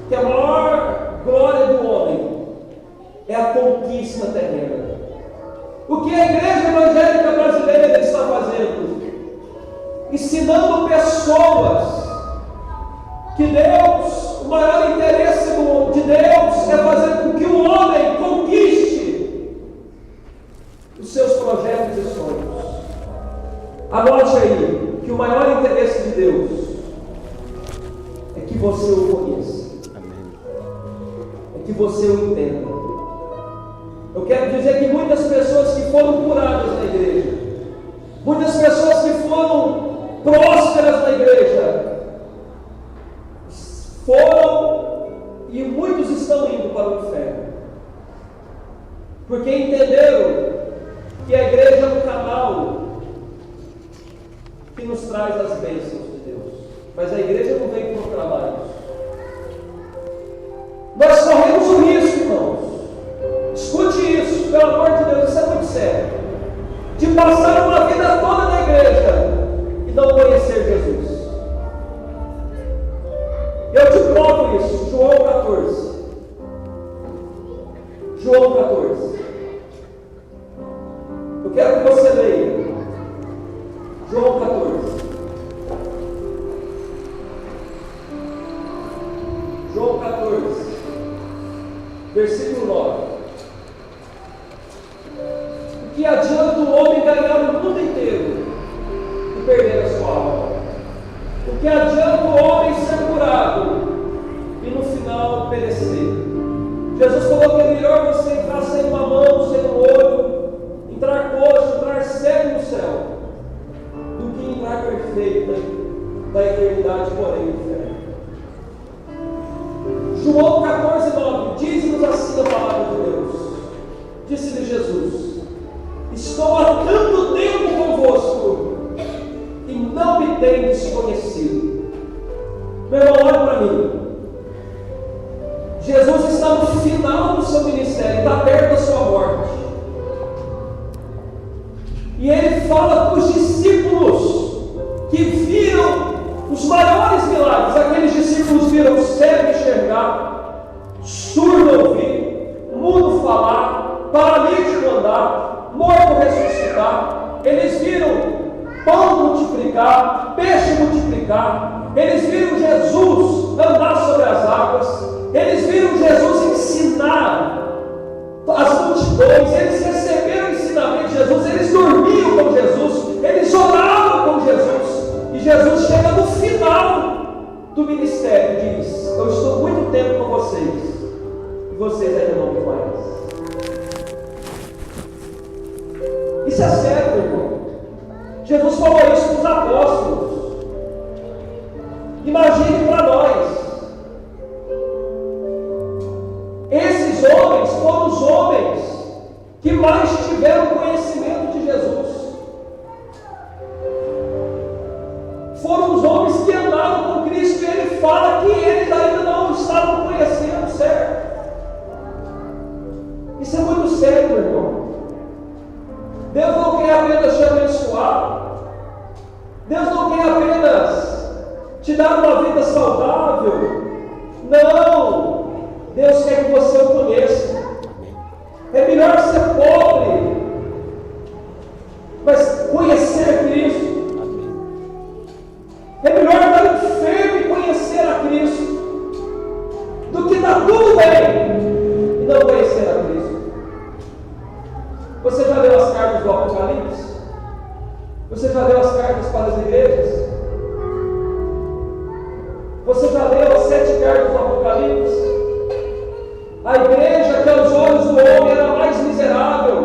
que a maior glória do homem é a conquista terrena. O que a igreja evangélica brasileira está fazendo? Ensinando pessoas que Deus, o maior interesse de Deus é fazer com que o homem conquiste os seus projetos e sonhos. Anote aí que o maior interesse de Deus é que você o conheça, é que você o entenda. Eu quero dizer que muitas pessoas que foram curadas na igreja, muitas pessoas que foram prósperas na igreja, foram e muitos estão indo para o inferno, porque entenderam que a igreja é um canal que nos traz as bênçãos de Deus, mas a igreja não vem proclamar isso. Nós corremos o risco, irmãos, escute isso, pelo amor de Deus, isso é muito sério, de passar uma vida toda na igreja e não conhecer Jesus. Eu te provo isso, João 14. João 14. Eu quero que você leia. João 14. João 14, versículo 9. O que adianta o homem ganhar o mundo inteiro e perder a sua alma? O que adianta o homem ser curado e no final perecer? Jesus falou que é melhor você entrar sem uma mão, sem um olho, entrar coxo, entrar cego no céu, do que entrar perfeito da eternidade, porém, no inferno. João 14, 9, diz-nos assim a palavra de Deus. Disse-lhe Jesus: estou há tanto tempo convosco e não me tendes conhecido. Meu irmão, olha para mim. Jesus está no final do seu ministério, está perto da sua morte. E ele fala para os discípulos que viram os maiores milagres. Aqueles discípulos viram cego enxergar, surdo ouvir, mudo falar, paralítico andar, morto ressuscitar. Eles viram pão multiplicar, peixe multiplicar. Eles viram Jesus andar sobre as águas. Eles viram Jesus ensinar as multidões. Eles receberam o ensinamento de Jesus. Eles dormiam com Jesus. Eles oravam com Jesus. E Jesus chega no final do ministério e diz: eu estou muito tempo com vocês e vocês ainda não me conhecem. Isso é sério, meu irmão. Jesus falou isso para os apóstolos. Imagine para nós. Esses homens foram os homens que mais tiveram conhecimento de Jesus. Foram os homens que andavam com Cristo, e ele fala que eles ainda não estavam conhecendo, certo? Isso é muito sério, meu irmão. Deus não quer apenas te abençoar. Deus não quer apenas te dar uma vida saudável. Não! Deus quer que você o conheça. É melhor ser pobre, mas conhecer Cristo. É melhor estar enfermo e conhecer a Cristo, do que estar tudo bem e não conhecer a Cristo. Você já leu as cartas do Apocalipse? Você já leu as cartas para as igrejas? Você já leu as 7 cartas do Apocalipse? A igreja que aos olhos do homem era mais miserável,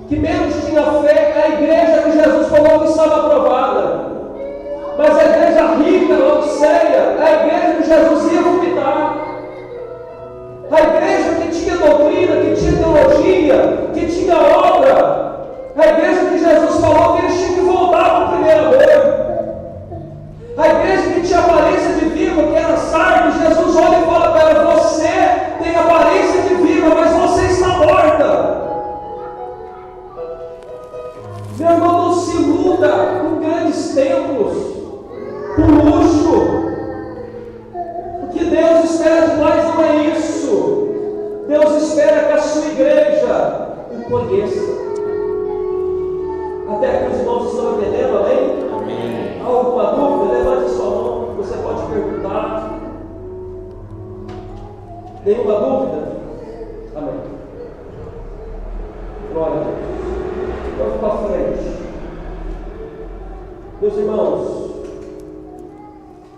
que menos tinha fé, é a igreja que Jesus falou que estava aprovada. Mas a igreja rica, a Laodiceia, é a igreja que Jesus ia vomitar. A igreja que tinha doutrina, que tinha teologia, que tinha obra, a igreja que Jesus falou que eles tinham que voltar para o primeiro amor. A igreja que tinha aparência de viva, que era Sardes, Jesus olha e fala para ela: você tem aparência de viva, mas você está morta. Meu irmão, não se iluda com Nenhuma dúvida? Amém. Glória a Deus. Vamos para frente. Meus irmãos,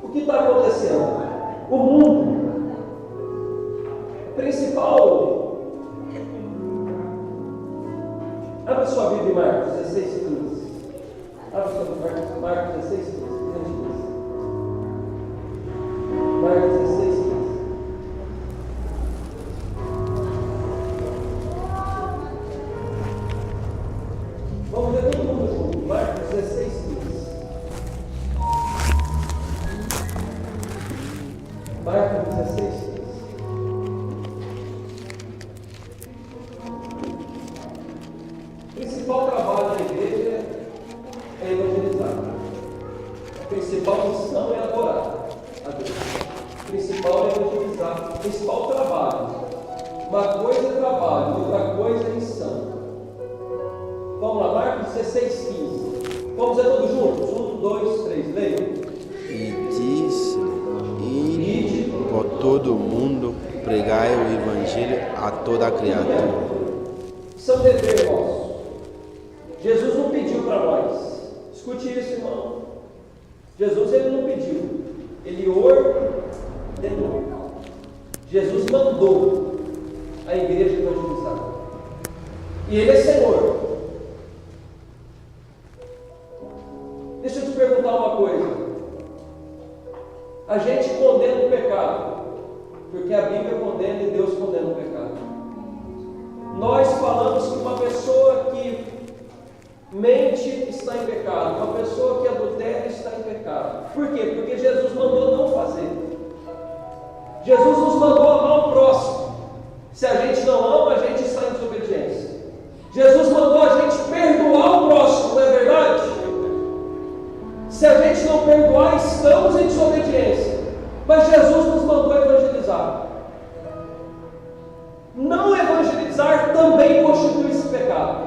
o que está acontecendo? O mundo, principal. Abra sua Bíblia em Marcos 16:15. Abra sua Bíblia em Marcos 16:15. Marcos 16:15. Vamos ver todo mundo junto. Marcos 16:15. Marcos 16:15. O principal trabalho da igreja é evangelizar. A principal missão é adorar a Deus. O principal é evangelizar. O principal trabalho. Uma coisa é trabalho, outra coisa é missão. Vamos lá, Marcos 16:15. Vamos ver todos juntos? 1, 2, 3, leiam. E disse-lhe: ide por todo o mundo, pregai o evangelho a toda a criatura. Isso é um dever nosso. Jesus não pediu para nós. Escute isso, irmão. Jesus ele não pediu. Ele ordenou. Jesus mandou a igreja evangelizar. E Ele é Senhor. Deixa eu te perguntar uma coisa. A gente condena o pecado, porque a Bíblia condena e Deus condena o pecado. Nós falamos que uma pessoa que mente está em pecado, uma pessoa que adultera está em pecado. Por quê? Porque Jesus mandou não fazer. Jesus nos mandou amar o próximo. Se a gente não ama, a gente está em desobediência. Jesus mandou a gente perdoar o próximo, não é verdade? Se a gente não perdoar, estamos em desobediência. Mas Jesus nos mandou evangelizar. Não evangelizar também constitui esse pecado.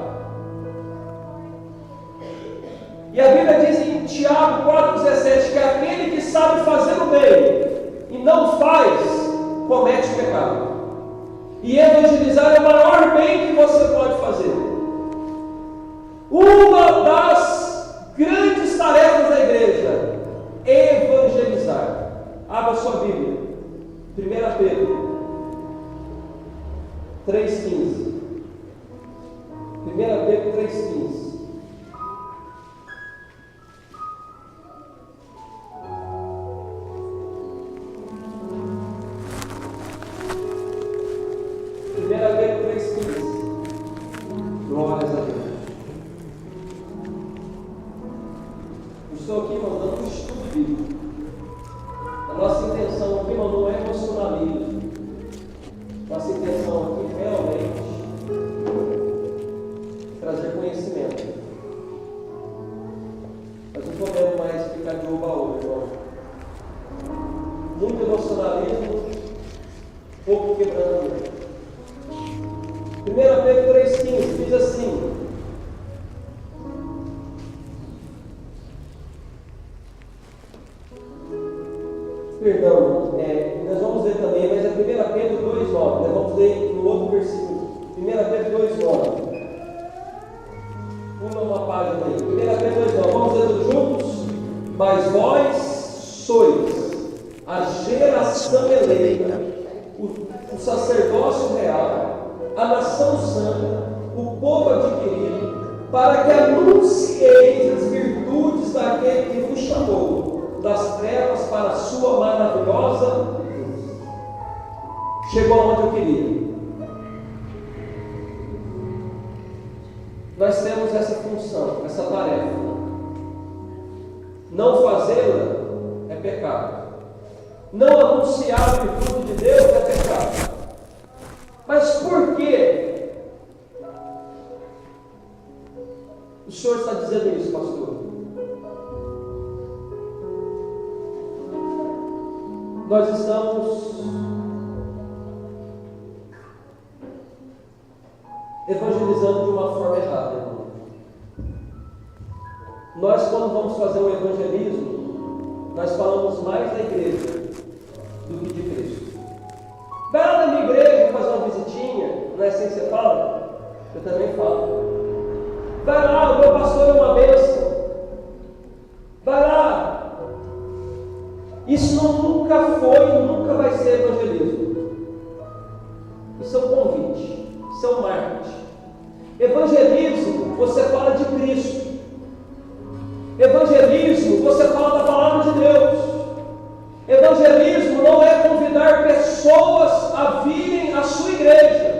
E a Bíblia diz em Tiago 4,17 que aquele que sabe fazer o bem e não faz, comete pecado. E evangelizar é o maior bem que você pode fazer. Uma das grandes tarefas da igreja é evangelizar. Abra sua Bíblia. 1 Pedro 3,15. 1 Pedro 3,15. Glórias a Deus. Estou aqui mandando um estudo bíblico. A nossa intenção aqui, irmão, não é emocionalismo. Nossa intenção aqui realmente é trazer conhecimento. Mas não podemos mais ficar de oba-oba, irmão. Muito emocionalismo, pouco quebrantamento. 1 Pedro 3,15 diz assim: perdão, nós vamos ler também, mas é 1 Pedro 2,9. Nós vamos ler no outro versículo. 1 Pedro 2,9. Uma página aí. 1 Pedro 2,9. Vamos ler todos juntos? Mas vós sois a geração eleita, o sacerdócio real, a nação santa, o povo adquirido, para que anuncieis as virtudes daquele que vos chamou das trevas para a sua maravilhosa luz. Chegou aonde eu queria. Nós temos essa função, essa tarefa. Não fazê-la é pecado. Não anunciar a virtude de Deus é pecado. Mas por que o Senhor está dizendo isso, pastor? Nós estamos evangelizando de uma forma errada, irmão. Nós, quando vamos fazer o evangelismo, nós falamos mais da igreja do que de Cristo. Vai lá na Não é assim que você fala? Eu também falo. Vai lá, o meu pastor é uma bênção. Vai lá. Isso nunca foi e nunca vai ser evangelismo. Isso é um convite. Isso é um marketing. Evangelismo, você fala de Cristo. Evangelismo, você fala da palavra de Deus. Evangelismo não é convidar pessoas a virem à sua igreja.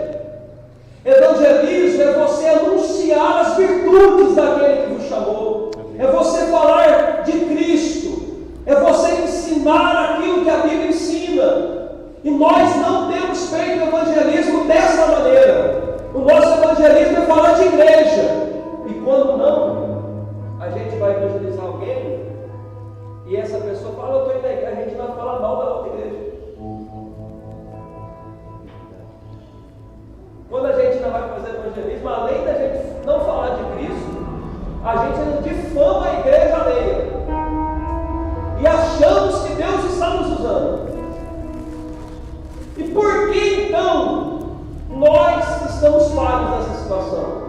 Evangelismo é você anunciar as virtudes daquele que vos chamou. É você falar de Cristo. É você ensinar aquilo que a Bíblia ensina. E nós não temos feito evangelismo dessa maneira. O nosso evangelismo é falar de igreja. E quando não, a gente vai evangelizar alguém e essa pessoa fala, eu estou indo na igreja, a gente vai falar mal da outra igreja. Quando a gente não vai fazer evangelismo, além da gente não falar de Cristo, a gente ainda difama a igreja alheia. E achamos que Deus está nos usando. E por que então nós estamos falhos nessa situação?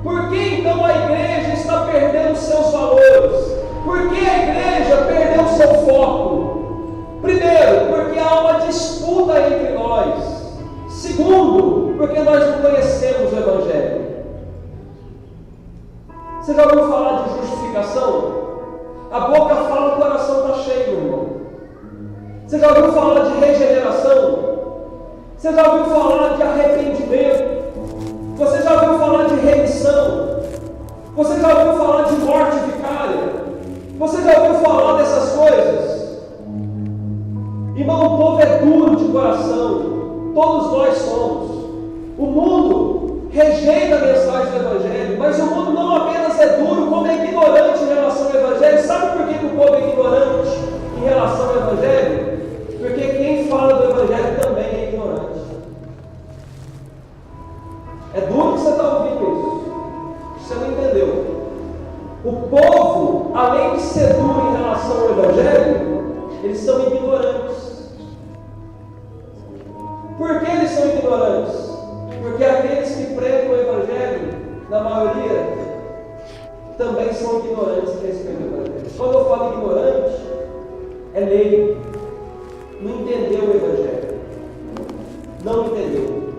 Por que então a igreja está perdendo seus valores? Por que a igreja perdeu seu foco? Primeiro, porque há uma disputa entre nós. Segundo, porque nós não conhecemos o Evangelho. Você já ouviu falar de justificação? A boca fala, o coração está cheio, meu irmão. Você já ouviu falar de regeneração? Você já ouviu falar de arrependimento? Você já ouviu falar de remissão? Você já ouviu falar de morte vicária? Você já ouviu falar dessas coisas? Irmão, o povo é duro de coração. Todos nós somos. O mundo rejeita a mensagem do Evangelho, mas o mundo não apenas é duro, como é ignorante em relação ao Evangelho. Sabe por que o povo é ignorante em relação ao Evangelho? Porque quem fala do Evangelho também é ignorante. É duro que você está ouvindo isso. Você não entendeu. O povo, além de ser duro em relação ao Evangelho, eles são ignorantes. Por que eles são ignorantes? Porque aqueles que pregam o Evangelho, na maioria, também são ignorantes a respeito do Evangelho. Quando eu falo ignorante, é leigo. Não entendeu o Evangelho. Não entendeu.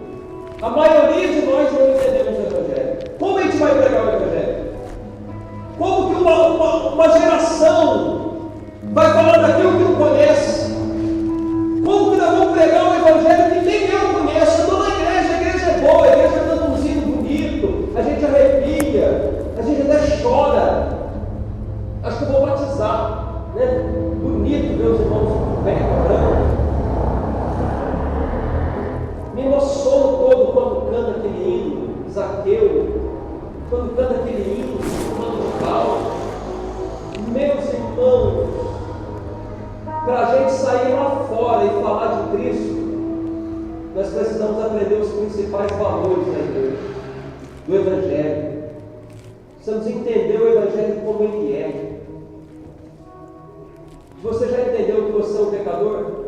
A maioria de nós não entendemos o Evangelho. Como a gente vai pregar o Evangelho? Como que uma geração vai falar daquilo que não conhece? Como que nós vamos pregar o Evangelho que nem eu conheço? Eu estou na igreja, a igreja é boa, a igreja canta um hino bonito, a gente arrepia, a gente até chora. Acho que eu vou batizar, né? Bonito ver os irmãos bem orando. Me emociono todo quando canta aquele hino, Zaqueu, quando canta aquele hino, Fulano de Tal. Meus irmãos, para a gente sair lá fora e falar de Cristo, nós precisamos aprender os principais valores da igreja, do Evangelho. Precisamos entender o Evangelho como ele é. Você já entendeu que você é um pecador?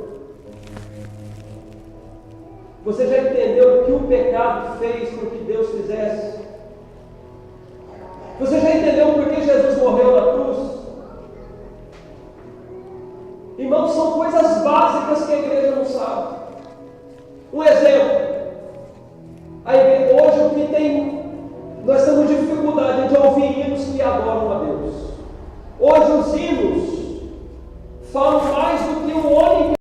Você já entendeu o que o pecado fez com que Deus fizesse? Você já entendeu por que Jesus morreu na cruz? Irmãos, são coisas básicas que a igreja não sabe. Um exemplo. A igreja, hoje o que tem, nós temos dificuldade de ouvir hinos que adoram a Deus. Hoje os hinos falam mais do que o homem